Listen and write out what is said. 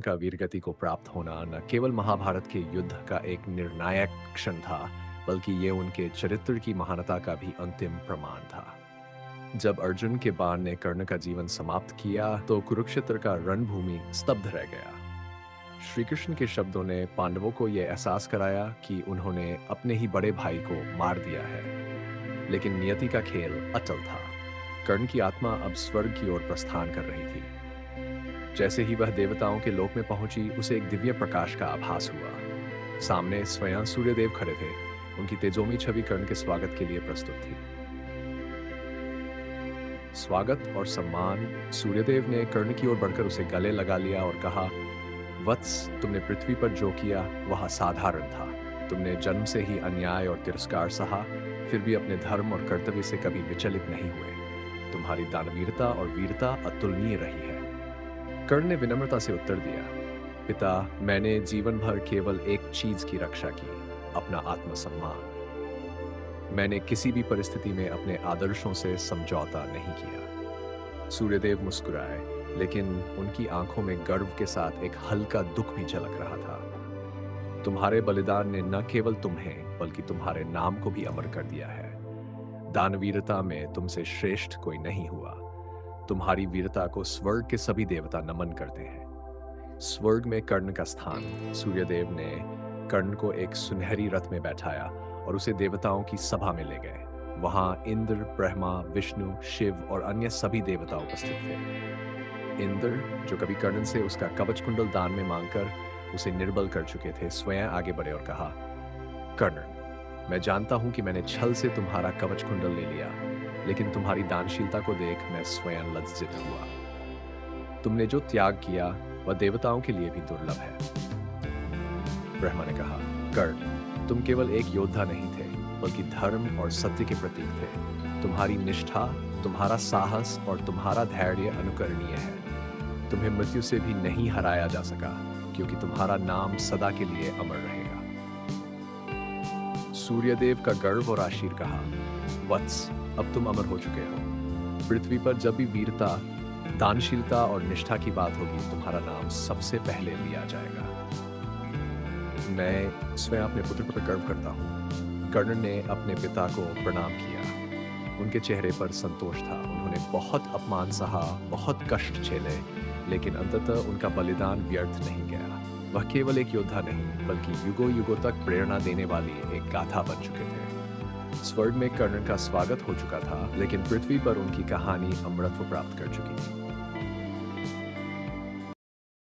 का वीरगति को प्राप्त होना न केवल महाभारत के युद्ध का एक निर्णायक क्षण था, बल्कि ये उनके चरित्र की महानता का भी अंतिम प्रमाण था। जब अर्जुन के बाण ने कर्ण का जीवन समाप्त किया, तो कुरुक्षेत्र का रणभूमि स्तब्ध रह गया। श्री कृष्ण के शब्दों ने पांडवों को यह एहसास कराया कि उन्होंने अपने ही बड़े भाई को मार दिया है, लेकिन नियति का खेल अटल था। कर्ण की आत्मा अब स्वर्ग की ओर प्रस्थान कर रही थी। जैसे ही वह देवताओं के लोक में पहुंची, उसे एक दिव्य प्रकाश का आभास हुआ। सामने स्वयं सूर्यदेव खड़े थे। उनकी तेजोमी छवि कर्ण के स्वागत के लिए प्रस्तुत थी। स्वागत और सम्मान। सूर्यदेव ने कर्ण की ओर बढ़कर उसे गले लगा लिया और कहा, वत्स, तुमने पृथ्वी पर जो किया वह असाधारण था। तुमने जन्म से ही अन्याय और तिरस्कार सहा, फिर भी अपने धर्म और कर्तव्य से कभी विचलित नहीं हुए। तुम्हारी दानवीरता और वीरता अतुलनीय रही है। कर्ण ने विनम्रता से उत्तर दिया, पिता, मैंने जीवन भर केवल एक चीज की रक्षा की, अपना आत्मसम्मान। मैंने किसी भी परिस्थिति में अपने आदर्शों से समझौता नहीं किया। सूर्यदेव मुस्कुराए, लेकिन उनकी आंखों में गर्व के साथ एक हल्का दुख भी झलक रहा था। तुम्हारे बलिदान ने न केवल तुम्हें, बल्कि तुम्हारे नाम को भी अमर कर दिया है। दानवीरता में तुमसे श्रेष्ठ कोई नहीं हुआ। तुम्हारी वीरता को स्वर्ग के सभी देवता नमन करते हैं। स्वर्ग में कर्ण का स्थान। सूर्यदेव ने कर्ण को एक सुनहरी रथ में बैठाया और उसे देवताओं की सभा में ले गए। वहां इंद्र, ब्रह्मा, विष्णु, शिव और अन्य सभी देवता उपस्थित थे। इंद्र, जो कभी कर्ण से उसका कवच कुंडल दान में मांगकर उसे निर्बल कर चुके थे, स्वयं आगे बढ़े और कहा, कर्ण, मैं जानता हूं कि मैंने छल से तुम्हारा कवच कुंडल ले लिया, लेकिन तुम्हारी दानशीलता को देख मैं स्वयं लज्जित हुआ। तुमने जो त्याग किया वह देवताओं के लिए भी दुर्लभ है। ब्रह्मा ने कहा, कर्ण, तुम केवल एक योद्धा नहीं थे, बल्कि धर्म और सत्य के प्रतीक थे। तुम्हारी निष्ठा, तुम्हारा साहस और तुम्हारा धैर्य अनुकरणीय है। तुम्हें मृत्यु से भी नहीं हराया जा सका, क्योंकि तुम्हारा नाम सदा के लिए अमर रहेगा। सूर्यदेव का गर्व और आशीर कहा, वत्स, अब तुम अमर हो चुके हो। पृथ्वी पर जब भी वीरता, दानशीलता और निष्ठा की बात होगी, तुम्हारा नाम सबसे पहले लिया जाएगा। मैं स्वयं अपने पुत्र पर गर्व करता हूँ। कर्ण ने अपने पिता को प्रणाम किया। उनके चेहरे पर संतोष था। उन्होंने बहुत अपमान सहा, बहुत कष्ट झेले, लेकिन अंततः उनका बलिदान व्यर्थ नहीं गया। वह केवल एक योद्धा नहीं, बल्कि युगों युगों तक प्रेरणा देने वाली एक गाथा बन चुके थे। स्वर्ग में कर्ण का स्वागत हो चुका था, लेकिन पृथ्वी पर उनकी कहानी अमरत्व प्राप्त कर चुकी थी।